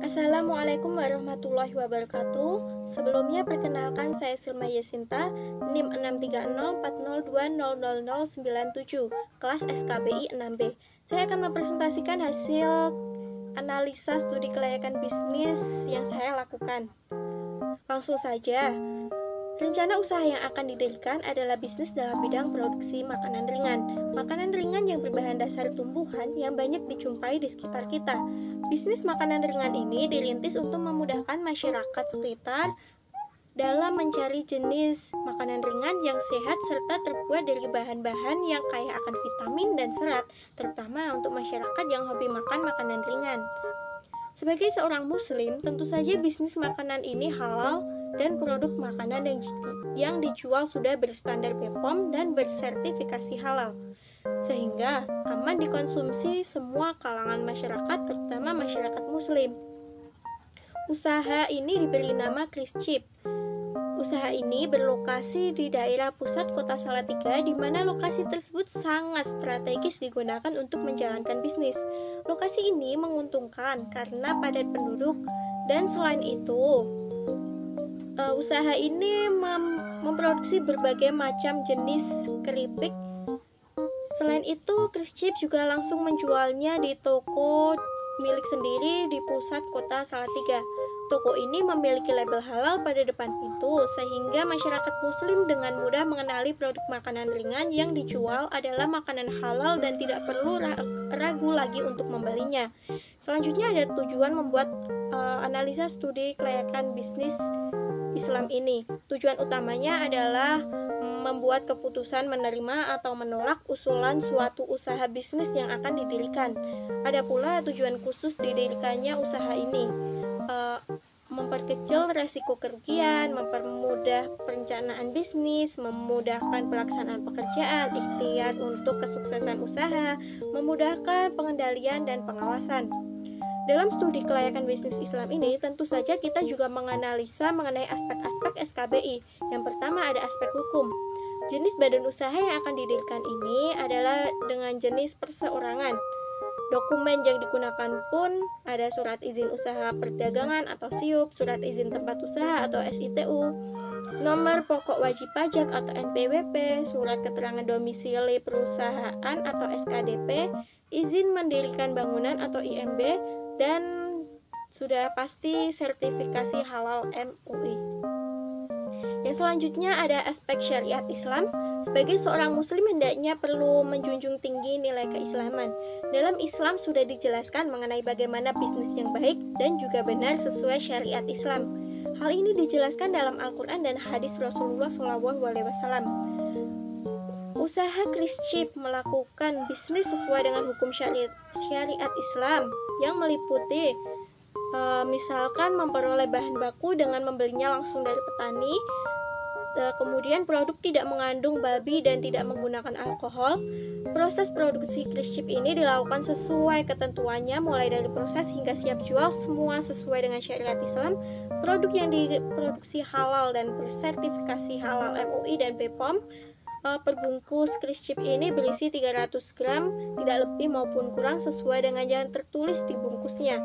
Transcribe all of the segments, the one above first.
Assalamualaikum warahmatullahi wabarakatuh. Sebelumnya perkenalkan saya Silma Yesinta, NIM 63040200097, kelas SKBI 6B. Saya akan mempresentasikan hasil analisa studi kelayakan bisnis yang saya lakukan. Langsung saja. Rencana usaha yang akan didirikan adalah bisnis dalam bidang produksi makanan ringan. Makanan ringan yang berbahan dasar tumbuhan yang banyak dijumpai di sekitar kita. Bisnis makanan ringan ini dirintis untuk memudahkan masyarakat sekitar dalam mencari jenis makanan ringan yang sehat serta terbuat dari bahan-bahan yang kaya akan vitamin dan serat, terutama untuk masyarakat yang hobi makan makanan ringan. Sebagai seorang muslim, tentu saja bisnis makanan ini halal dan produk makanan yang dijual sudah berstandar BPOM dan bersertifikasi halal, sehingga aman dikonsumsi semua kalangan masyarakat, terutama masyarakat muslim. Usaha ini diberi nama Crisp. Usaha ini berlokasi di daerah pusat kota Salatiga, di mana lokasi tersebut sangat strategis digunakan untuk menjalankan bisnis. Lokasi ini menguntungkan karena padat penduduk, dan selain itu, usaha ini memproduksi berbagai macam jenis keripik. Selain itu, Crisp juga langsung menjualnya di toko milik sendiri di pusat kota Salatiga. Toko ini memiliki label halal pada depan pintu, sehingga masyarakat muslim dengan mudah mengenali produk makanan ringan yang dijual adalah makanan halal dan tidak perlu ragu lagi untuk membelinya. Selanjutnya ada tujuan membuat analisa studi kelayakan bisnis Islam ini. Tujuan utamanya adalah membuat keputusan menerima atau menolak usulan suatu usaha bisnis yang akan didirikan. Ada pula tujuan khusus didirikannya usaha ini, memperkecil resiko kerugian, mempermudah perencanaan bisnis, memudahkan pelaksanaan pekerjaan, ikhtiar untuk kesuksesan usaha, memudahkan pengendalian dan pengawasan. Dalam studi kelayakan bisnis Islam ini, tentu saja kita juga menganalisa mengenai aspek-aspek SKBI. Yang pertama ada aspek hukum. Jenis badan usaha yang akan didirikan ini adalah dengan jenis perseorangan. Dokumen yang digunakan pun ada surat izin usaha perdagangan atau SIUP, surat izin tempat usaha atau SITU, nomor pokok wajib pajak atau NPWP, surat keterangan domisili perusahaan atau SKDP, izin mendirikan bangunan atau IMB, dan sudah pasti sertifikasi halal MUI. Yang selanjutnya ada aspek syariat Islam. Sebagai seorang muslim hendaknya perlu menjunjung tinggi nilai keislaman. Dalam Islam sudah dijelaskan mengenai bagaimana bisnis yang baik dan juga benar sesuai syariat Islam. Hal ini dijelaskan dalam Al-Quran dan hadis Rasulullah SAW. Usaha Crisp melakukan bisnis sesuai dengan hukum syariat Islam yang meliputi misalkan memperoleh bahan baku dengan membelinya langsung dari petani, kemudian produk tidak mengandung babi dan tidak menggunakan alkohol. Proses produksi Crisp ini dilakukan sesuai ketentuannya, mulai dari proses hingga siap jual, semua sesuai dengan syariat Islam. Produk yang diproduksi halal dan bersertifikasi halal MUI dan BPOM. Perbungkus Crisp ini berisi 300 gram, tidak lebih maupun kurang, sesuai dengan yang tertulis di bungkusnya.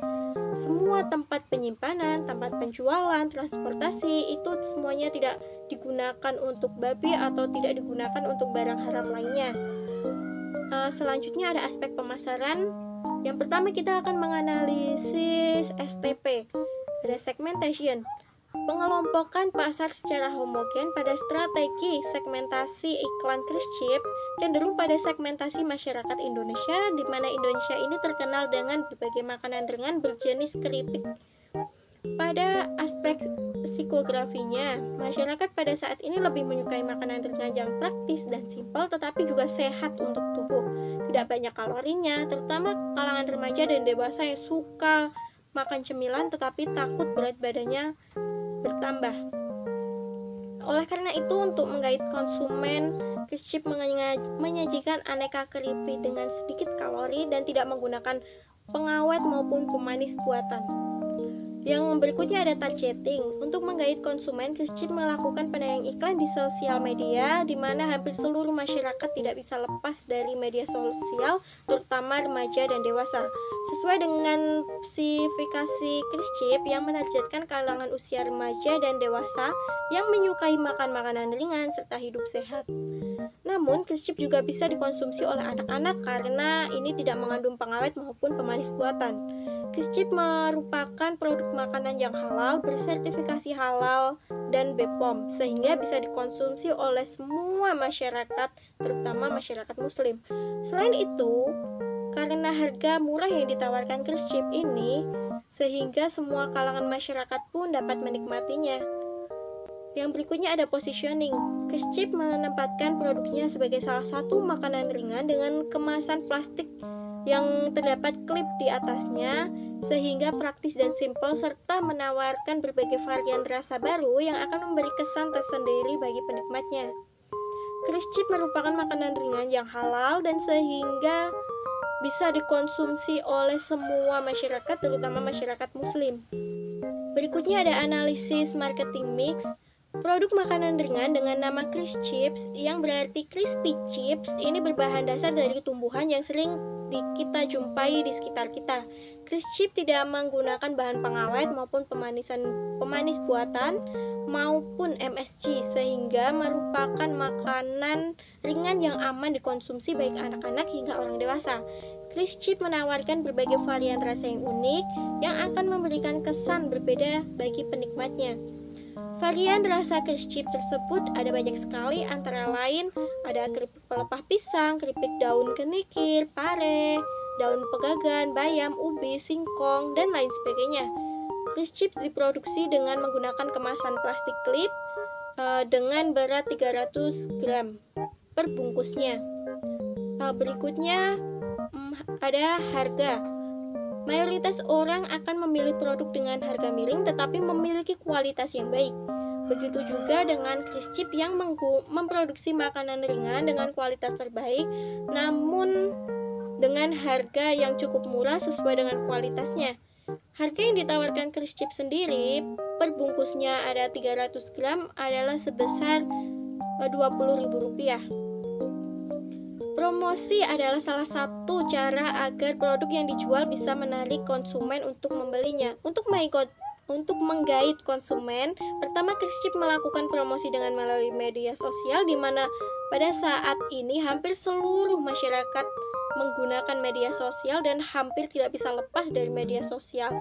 Semua tempat penyimpanan, tempat penjualan, transportasi itu semuanya tidak digunakan untuk babi atau tidak digunakan untuk barang haram lainnya. Selanjutnya ada aspek pemasaran. Yang pertama kita akan menganalisis STP. Ada segmentation. Pengelompokan pasar secara homogen pada strategi segmentasi iklan Crisp cenderung pada segmentasi masyarakat Indonesia, di mana Indonesia ini terkenal dengan berbagai makanan ringan berjenis keripik. Pada aspek psikografinya, masyarakat pada saat ini lebih menyukai makanan ringan yang praktis dan simpel tetapi juga sehat untuk tubuh, tidak banyak kalorinya, terutama kalangan remaja dan dewasa yang suka makan cemilan tetapi takut berat badannya bertambah. Oleh karena itu, untuk menggait konsumen, Crisp menyajikan aneka keripik dengan sedikit kalori dan tidak menggunakan pengawet maupun pemanis buatan. Yang berikutnya ada targeting. Untuk menggait konsumen, Crisp melakukan penayangan iklan di sosial media, di mana hampir seluruh masyarakat tidak bisa lepas dari media sosial, terutama remaja dan dewasa. Sesuai dengan spesifikasi Crisp yang menargetkan kalangan usia remaja dan dewasa yang menyukai makan makanan ringan serta hidup sehat. Namun, Crisp juga bisa dikonsumsi oleh anak-anak karena ini tidak mengandung pengawet maupun pemanis buatan. Crisp merupakan produk makanan yang halal, bersertifikasi halal dan BPOM, sehingga bisa dikonsumsi oleh semua masyarakat, terutama masyarakat muslim. Selain itu, karena harga murah yang ditawarkan Crisp ini, sehingga semua kalangan masyarakat pun dapat menikmatinya. Yang berikutnya ada positioning. Crisp menempatkan produknya sebagai salah satu makanan ringan dengan kemasan plastik yang terdapat klip di atasnya, sehingga praktis dan simpel serta menawarkan berbagai varian rasa baru yang akan memberi kesan tersendiri bagi penikmatnya. Crisp merupakan makanan ringan yang halal dan sehingga bisa dikonsumsi oleh semua masyarakat, terutama masyarakat muslim. Berikutnya ada analisis marketing mix. Produk makanan ringan dengan nama Crisp Chips yang berarti crispy chips ini berbahan dasar dari tumbuhan yang sering kita jumpai di sekitar kita. Crisp Chips tidak menggunakan bahan pengawet maupun pemanis buatan maupun MSG, sehingga merupakan makanan ringan yang aman dikonsumsi baik anak-anak hingga orang dewasa. Crisp Chips menawarkan berbagai varian rasa yang unik yang akan memberikan kesan berbeda bagi penikmatnya. Varian rasa Crisp Chips tersebut ada banyak sekali, antara lain ada keripik pelepah pisang, keripik daun kenikir, pare, daun pegagan, bayam, ubi, singkong, dan lain sebagainya. Crisp Chips diproduksi dengan menggunakan kemasan plastik klip dengan berat 300 gram per bungkusnya. Berikutnya ada harga. Mayoritas orang akan memilih produk dengan harga miring tetapi memiliki kualitas yang baik. Begitu juga dengan Crisp Chips yang memproduksi makanan ringan dengan kualitas terbaik, namun dengan harga yang cukup murah sesuai dengan kualitasnya. Harga yang ditawarkan Crisp Chips sendiri per bungkusnya ada 300 gram adalah sebesar Rp20.000. Promosi adalah salah satu cara agar produk yang dijual bisa menarik konsumen untuk membelinya. Untuk menggait konsumen, pertama Crisp Chips melakukan promosi dengan melalui media sosial, di mana pada saat ini hampir seluruh masyarakat menggunakan media sosial dan hampir tidak bisa lepas dari media sosial.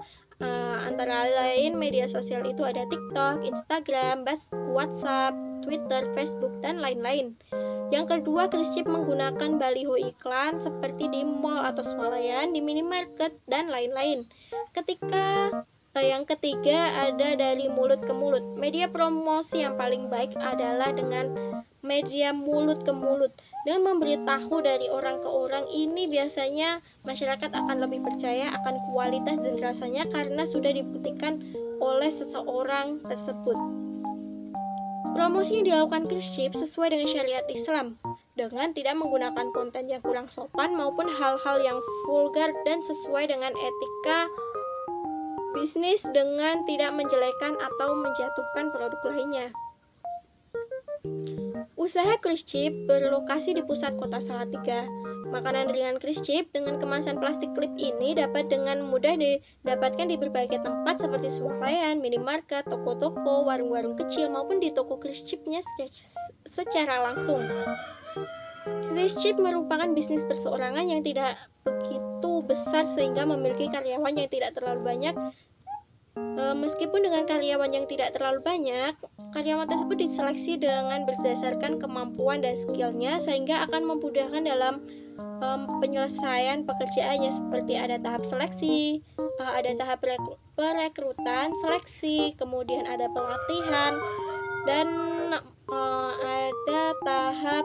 Antara lain media sosial itu ada TikTok, Instagram, WhatsApp, Twitter, Facebook, dan lain-lain. Yang kedua, Crisp Chips menggunakan baliho iklan seperti di mall atau swalayan, di minimarket, dan lain-lain. Yang ketiga ada dari mulut ke mulut. Media promosi yang paling baik adalah dengan media mulut ke mulut. Dengan memberitahu dari orang ke orang, ini biasanya masyarakat akan lebih percaya akan kualitas dan rasanya karena sudah dibuktikan oleh seseorang tersebut. Promosi yang dilakukan Crisp Chips sesuai dengan syariat Islam, dengan tidak menggunakan konten yang kurang sopan maupun hal-hal yang vulgar, dan sesuai dengan etika bisnis dengan tidak menjelekan atau menjatuhkan produk lainnya. Usaha Crisp Chips berlokasi di pusat kota Salatiga. Makanan ringan Crisp Chips dengan kemasan plastik klip ini dapat dengan mudah didapatkan di berbagai tempat seperti swalayan, minimarket, toko-toko, warung-warung kecil maupun di toko Crisp Chips-nya secara langsung. Crisp Chips merupakan bisnis perseorangan yang tidak begitu besar sehingga memiliki karyawan yang tidak terlalu banyak. Meskipun dengan karyawan yang tidak terlalu banyak, karyawan tersebut diseleksi dengan berdasarkan kemampuan dan skillnya, sehingga akan memudahkan dalam penyelesaian pekerjaannya, seperti ada tahap seleksi, ada tahap perekrutan, seleksi, kemudian ada pelatihan, dan ada tahap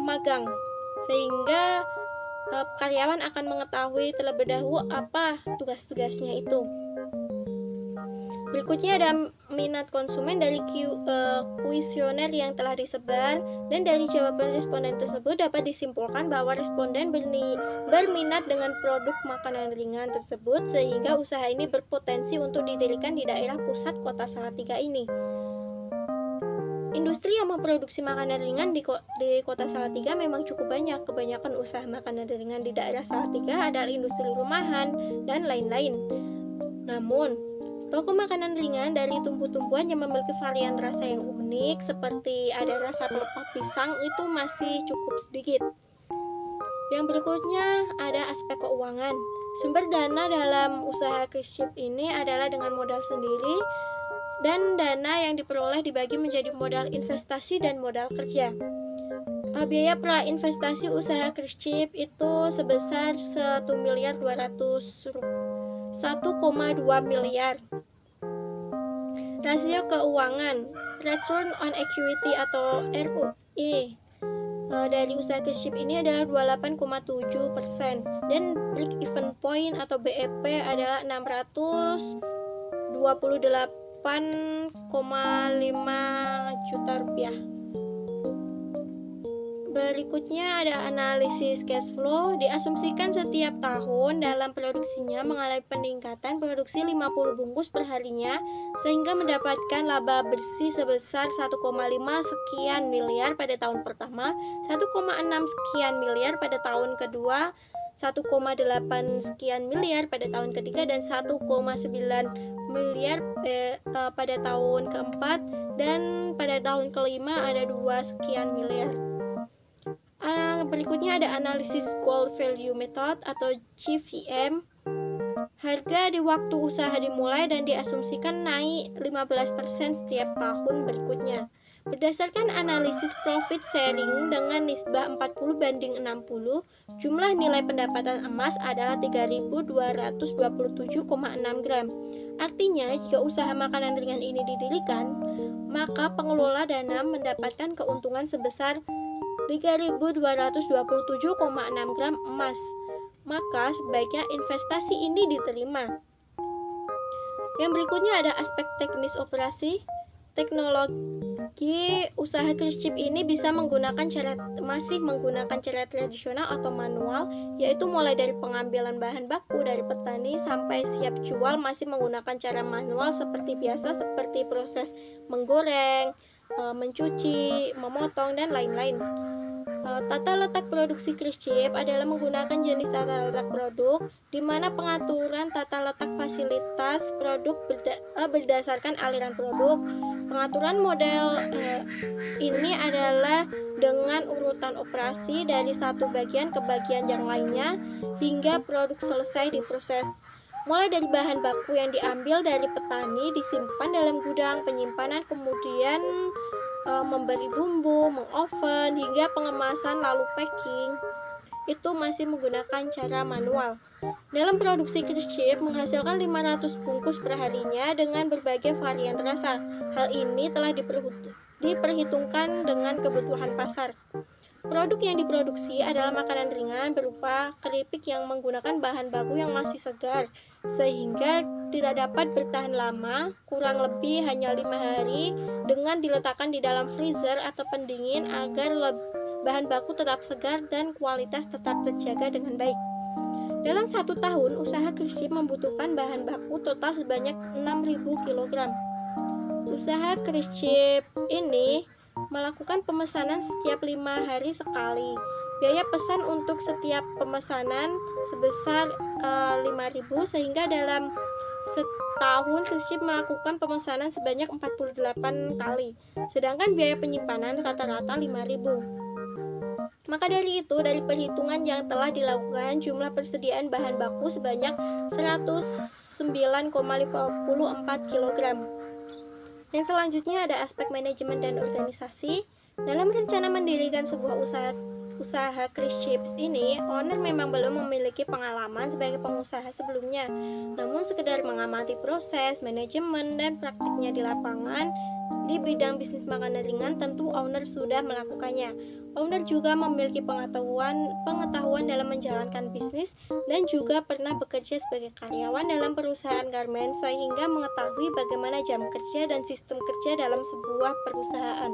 magang, sehingga karyawan akan mengetahui terlebih dahulu apa tugas-tugasnya itu. Berikutnya ada minat konsumen dari kuesioner yang telah disebar, dan dari jawaban responden tersebut dapat disimpulkan bahwa responden berminat dengan produk makanan ringan tersebut, sehingga usaha ini berpotensi untuk didirikan di daerah pusat kota Salatiga ini. Industri yang memproduksi makanan ringan di kota Salatiga memang cukup banyak. Kebanyakan usaha makanan ringan di daerah Salatiga adalah industri rumahan dan lain-lain. Namun, toko makanan ringan dari tumbuh-tumbuhan yang memiliki varian rasa yang unik, seperti ada rasa pelepah pisang, itu masih cukup sedikit. Yang berikutnya ada aspek keuangan. Sumber dana dalam usaha cruise ship ini adalah dengan modal sendiri, dan dana yang diperoleh dibagi menjadi modal investasi dan modal kerja. Biaya prainvestasi usaha cruise ship itu sebesar 1,2 miliar. Rasio keuangan, return on equity atau ROE, dari usaha cruise ship ini adalah 28,7%, dan break even point atau BEP adalah 628,5 juta rupiah. Berikutnya ada analisis cash flow. Diasumsikan setiap tahun dalam produksinya mengalami peningkatan produksi 50 bungkus per harinya, sehingga mendapatkan laba bersih sebesar 1,5 sekian miliar pada tahun pertama, 1,6 sekian miliar pada tahun kedua, 1,8 sekian miliar pada tahun ketiga, dan 1,9 miliar pada tahun keempat, dan pada tahun kelima ada 2 sekian miliar. Berikutnya ada analisis gold value method atau GVM. Harga di waktu usaha dimulai dan diasumsikan naik 15% setiap tahun berikutnya. Berdasarkan analisis profit sharing dengan nisbah 40/60, jumlah nilai pendapatan emas adalah 3.227,6 gram. Artinya, jika usaha makanan ringan ini didirikan, maka pengelola dana mendapatkan keuntungan sebesar 3.227,6 gram emas. Maka sebaiknya investasi ini diterima. Yang berikutnya ada aspek teknis operasi. Teknologi usaha cruise ship ini masih menggunakan cara tradisional atau manual, yaitu mulai dari pengambilan bahan baku dari petani sampai siap jual masih menggunakan cara manual seperti biasa, seperti proses menggoreng, mencuci, memotong, dan lain-lain. Tata letak produksi cruise ship adalah menggunakan jenis tata letak produk, di mana pengaturan tata letak fasilitas produk berdasarkan aliran produk. Pengaturan model ini adalah dengan urutan operasi dari satu bagian ke bagian yang lainnya hingga produk selesai diproses. Mulai dari bahan baku yang diambil dari petani disimpan dalam gudang penyimpanan, kemudian memberi bumbu, mengoven, hingga pengemasan lalu packing, itu masih menggunakan cara manual. Dalam produksi cruise ship menghasilkan 500 bungkus per harinya dengan berbagai varian rasa. Hal ini telah diperhitungkan dengan kebutuhan pasar. Produk yang diproduksi adalah makanan ringan berupa keripik yang menggunakan bahan baku yang masih segar, sehingga tidak dapat bertahan lama, kurang lebih hanya 5 hari, dengan diletakkan di dalam freezer atau pendingin agar bahan baku tetap segar dan kualitas tetap terjaga dengan baik. Dalam 1 tahun, usaha cruise ship membutuhkan bahan baku total sebanyak 6.000 kg. Usaha cruise ship ini melakukan pemesanan setiap 5 hari sekali. Biaya pesan untuk setiap pemesanan sebesar 5.000, sehingga dalam setahun cruise ship melakukan pemesanan sebanyak 48 kali. Sedangkan biaya penyimpanan rata-rata 5.000. Maka dari itu, dari perhitungan yang telah dilakukan, jumlah persediaan bahan baku sebanyak 109,54 kg. Yang selanjutnya ada aspek manajemen dan organisasi. Dalam rencana mendirikan sebuah usaha cruise ships ini, owner memang belum memiliki pengalaman sebagai pengusaha sebelumnya. Namun sekedar mengamati proses, manajemen, dan praktiknya di lapangan, Di bidang bisnis makanan ringan, tentu owner sudah melakukannya. Owner juga memiliki pengetahuan dalam menjalankan bisnis dan juga pernah bekerja sebagai karyawan dalam perusahaan garmen sehingga mengetahui bagaimana jam kerja dan sistem kerja dalam sebuah perusahaan.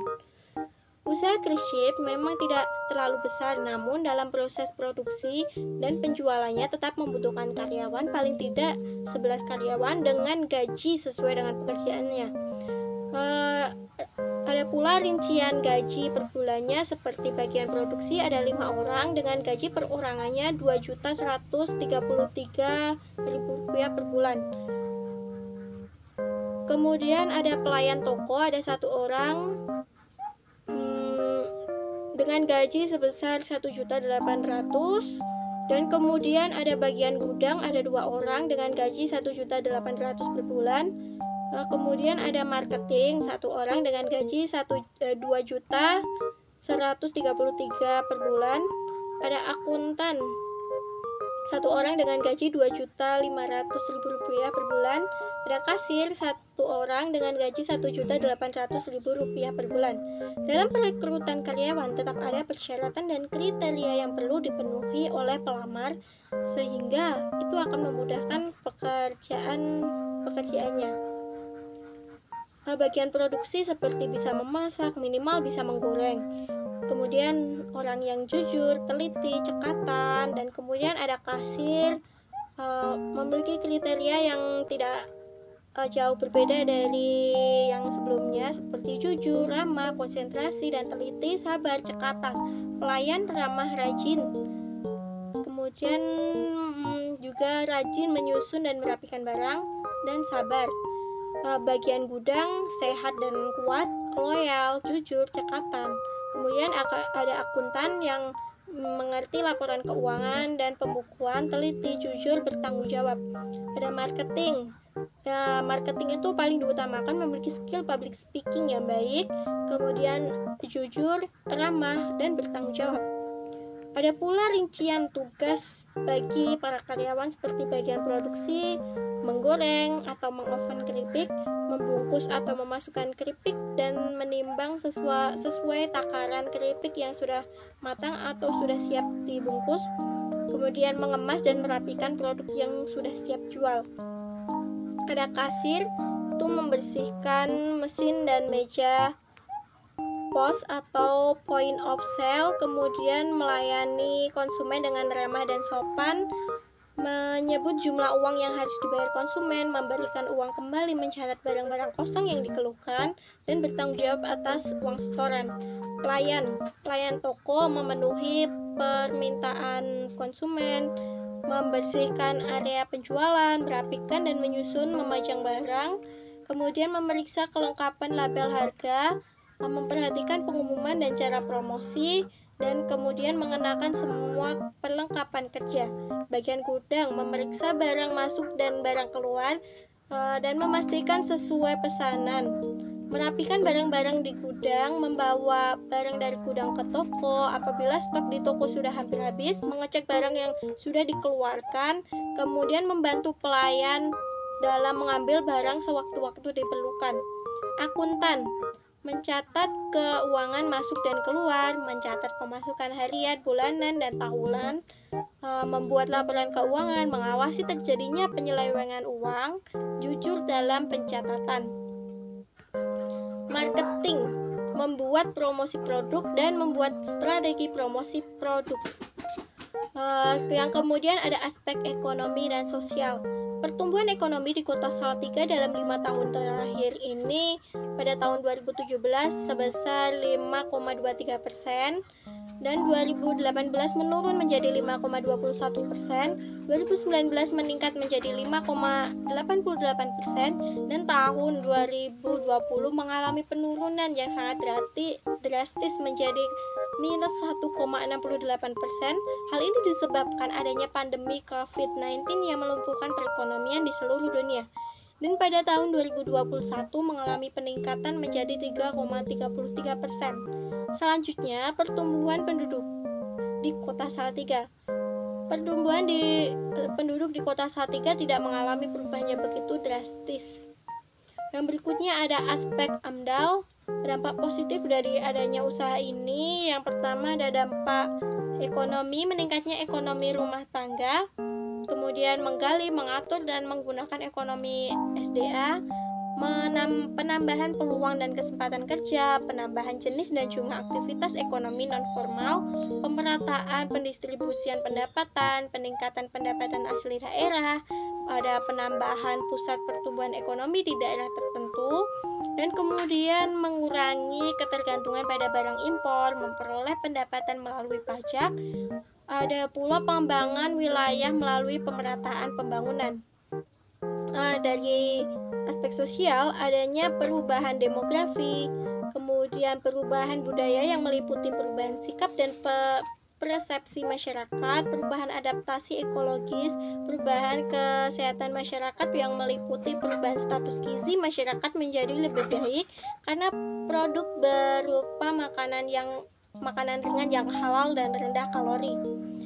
Usaha cruise ship memang tidak terlalu besar, namun dalam proses produksi dan penjualannya tetap membutuhkan karyawan, paling tidak 11 karyawan dengan gaji sesuai dengan pekerjaannya. Ada pula rincian gaji per bulannya, seperti bagian produksi ada 5 orang dengan gaji perorangannya Rp2.133.000 per bulan. Kemudian ada pelayan toko, ada 1 orang dengan gaji sebesar 1.800.000, dan kemudian ada bagian gudang, ada 2 orang dengan gaji 1.800.000 per bulan. Kemudian ada marketing, 1 orang dengan gaji 2.133.000 per bulan. Ada akuntan, 1 orang dengan gaji Rp2.500.000 per bulan. Ada kasir, 1 orang dengan gaji Rp1.800.000 per bulan. Dalam perekrutan karyawan tetap ada persyaratan dan kriteria yang perlu dipenuhi oleh pelamar, sehingga itu akan memudahkan pekerjaannya. Bagian produksi seperti bisa memasak, minimal bisa menggoreng. Kemudian orang yang jujur, teliti, cekatan, dan kemudian ada kasir, memiliki kriteria yang tidak jauh berbeda dari yang sebelumnya, seperti jujur, ramah, konsentrasi, dan teliti, sabar, cekatan. Pelayan ramah, rajin. Kemudian juga rajin menyusun dan merapikan barang, dan sabar. Bagian gudang sehat dan kuat, loyal, jujur, cekatan. Kemudian ada akuntan yang mengerti laporan keuangan dan pembukuan, teliti, jujur, bertanggung jawab. Ada marketing. Marketing itu paling diutamakan memiliki skill public speaking yang baik, kemudian jujur, ramah, dan bertanggung jawab. Ada pula rincian tugas bagi para karyawan seperti bagian produksi, menggoreng atau mengoven keripik, membungkus atau memasukkan keripik, dan menimbang sesuai takaran keripik yang sudah matang atau sudah siap dibungkus, kemudian mengemas dan merapikan produk yang sudah siap jual. Ada kasir, itu membersihkan mesin dan meja pos atau point of sale, kemudian melayani konsumen dengan ramah dan sopan, menyebut jumlah uang yang harus dibayar konsumen, memberikan uang kembali, mencatat barang-barang kosong yang dikeluhkan, dan bertanggung jawab atas uang setoran. Pelayan toko memenuhi permintaan konsumen, membersihkan area penjualan, merapikan dan menyusun, memajang barang, kemudian memeriksa kelengkapan label harga, memperhatikan pengumuman dan cara promosi, dan kemudian mengenakan semua perlengkapan kerja. Bagian gudang memeriksa barang masuk dan barang keluar, dan memastikan sesuai pesanan. Merapikan barang-barang di gudang, membawa barang dari gudang ke toko apabila stok di toko sudah hampir habis, mengecek barang yang sudah dikeluarkan, kemudian membantu pelayan dalam mengambil barang sewaktu-waktu diperlukan. Akuntan mencatat keuangan masuk dan keluar, mencatat pemasukan harian, bulanan, dan tahunan, membuat laporan keuangan, mengawasi terjadinya penyelewengan uang, jujur dalam pencatatan. Marketing membuat promosi produk dan membuat strategi promosi produk. Yang kemudian ada aspek ekonomi dan sosial. Pertumbuhan ekonomi di Kota Salatiga dalam 5 tahun terakhir ini pada tahun 2017 sebesar 5,23%, dan 2018 menurun menjadi 5,21%, 2019 meningkat menjadi 5,88%, dan tahun 2020 mengalami penurunan yang sangat drastis menjadi minus 1,68%. Hal ini disebabkan adanya pandemi COVID-19 yang melumpuhkan perekonomian di seluruh dunia. Dan pada tahun 2021 mengalami peningkatan menjadi 3,33%. Selanjutnya, pertumbuhan penduduk di Kota Salatiga. Pertumbuhan penduduk di Kota Salatiga tidak mengalami perubahan yang begitu drastis. Yang berikutnya ada aspek AMDAL. Dampak positif dari adanya usaha ini, yang pertama ada dampak ekonomi, meningkatnya ekonomi rumah tangga, kemudian menggali, mengatur, dan menggunakan ekonomi SDA, penambahan peluang dan kesempatan kerja, penambahan jenis dan jumlah aktivitas ekonomi non-formal, pemerataan pendistribusian pendapatan, peningkatan pendapatan asli daerah, ada penambahan pusat pertumbuhan ekonomi di daerah tertentu, dan kemudian mengurangi ketergantungan pada barang impor, memperoleh pendapatan melalui pajak. Ada pula pengembangan wilayah melalui pemerataan pembangunan. Dari aspek sosial, adanya perubahan demografi, kemudian perubahan budaya yang meliputi perubahan sikap dan persepsi masyarakat, perubahan adaptasi ekologis, perubahan kesehatan masyarakat yang meliputi perubahan status gizi masyarakat menjadi lebih baik karena produk berupa makanan ringan yang halal dan rendah kalori.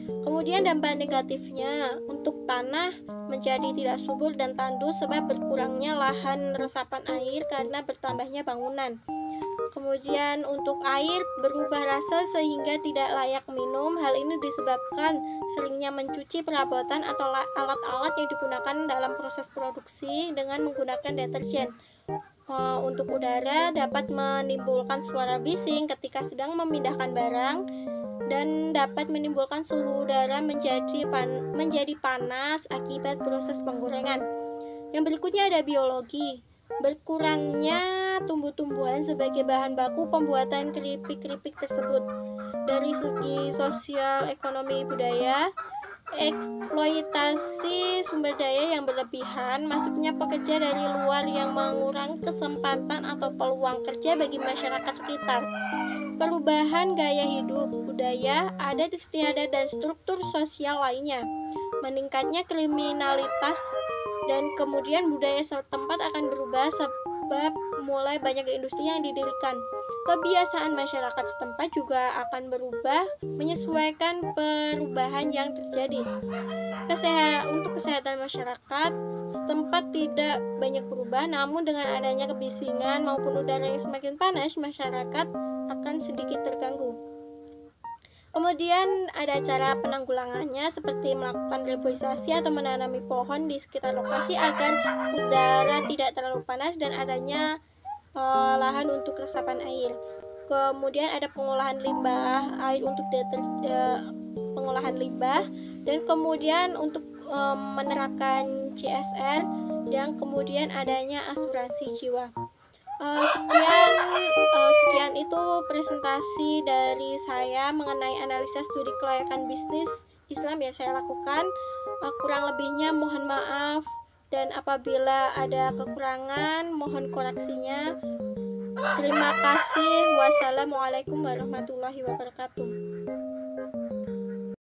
Kemudian dampak negatifnya untuk tanah menjadi tidak subur dan tandus sebab berkurangnya lahan resapan air karena bertambahnya bangunan. Kemudian untuk air berubah rasa sehingga tidak layak minum. Hal ini disebabkan seringnya mencuci perabotan atau alat-alat yang digunakan dalam proses produksi dengan menggunakan deterjen. Untuk udara dapat menimbulkan suara bising ketika sedang memindahkan barang dan dapat menimbulkan suhu udara menjadi panas akibat proses penggorengan. Yang berikutnya ada biologi. Berkurangnya tumbuh-tumbuhan sebagai bahan baku pembuatan keripik-keripik tersebut. Dari segi sosial, ekonomi, budaya, eksploitasi sumber daya yang berlebihan, masuknya pekerja dari luar yang mengurangi kesempatan atau peluang kerja bagi masyarakat sekitar. Perubahan gaya hidup, budaya, adat istiadat, dan struktur sosial lainnya. Meningkatnya kriminalitas dan kemudian budaya setempat akan berubah sebab mulai banyak industri yang didirikan. Kebiasaan masyarakat setempat juga akan berubah menyesuaikan perubahan yang terjadi. Untuk kesehatan masyarakat setempat tidak banyak berubah, namun dengan adanya kebisingan maupun udara yang semakin panas, masyarakat akan sedikit terganggu. Kemudian ada cara penanggulangannya seperti melakukan reboisasi atau menanami pohon di sekitar lokasi agar udara tidak terlalu panas dan adanya lahan untuk resapan air. Kemudian ada pengolahan limbah air untuk pengolahan limbah, dan kemudian untuk menerapkan CSR, dan kemudian adanya asuransi jiwa. Sekian itu presentasi dari saya mengenai analisa studi kelayakan bisnis Islam yang saya lakukan. Kurang lebihnya mohon maaf, dan apabila ada kekurangan mohon koreksinya. Terima kasih. Wassalamualaikum warahmatullahi wabarakatuh.